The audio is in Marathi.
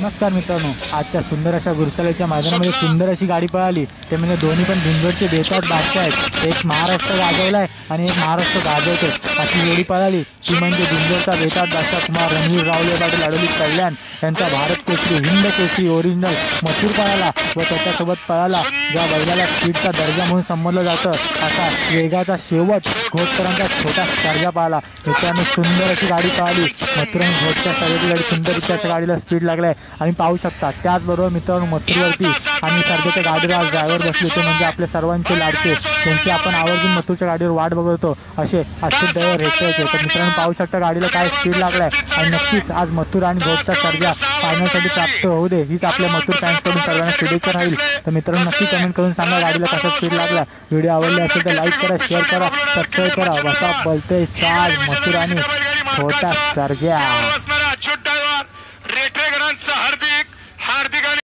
नमस्कार मित्रांनो, आजच्या सुंदर अशा गुरसाळ्याच्या मैदानामध्ये सुंदर अशी गाडी पळाली. ते म्हणजे दोन्ही पण बिंजोडचे बेताज बादशाह आहेत. एक महाराष्ट्र गाजवलाय आणि एक महाराष्ट्र गाजवते अशी जोडी पळाली. ती म्हणजे बिंजोडचा बेताज बादशाह कुमार रणवीर रावले पाटील अडोली कल्याण यांचा भारत केसरी हिंद केसरी ओरिजिनल मथुर पळाला व त्याच्यासोबत पळाला ज्या बैलाला स्पीडचा दर्जा म्हणून संबोधलं जातं असा वेगाचा शेवट घोटकरांचा छोटा दर्जा पाहिला. त्याच्याने सुंदर अशी गाडी पळाली. मथुर आणि घोटच्या सर्वाची गाडी सुंदररित्या त्या गाडीला स्पीड लागलाय आणि पाहू शकता. त्याचबरोबर मित्रांनो मथुरवरती आणि सध्याच्या गाडीवर आज ड्रायव्हर बसले होते म्हणजे आपले सर्वांचे लाडके, त्यांची आपण आवर्जून मथुरच्या गाडीवर वाट बघत होतो असे असित ड्रायव्हर हेटायचे. तर मित्रांनो पाहू शकता गाडीला काय स्पीड लागलाय आणि नक्कीच आज मथुर आणि घोटचा सर्जा फायनलसाठी प्राप्त होऊ दे हीच आपल्या मथुर फॅन्सकडून सर्वांना शुभेच्छा राहील. तर मित्रांनो नक्की कमेंट करून सांगा गाडीला कसा स्पीड लागला. व्हिडिओ आवडले असेल तर लाईक करा, शेअर करा, सबस्क्राईब करा. बसा बोलतोय साज मथुर आणि छोटा सर्जा. रेठेगडांचा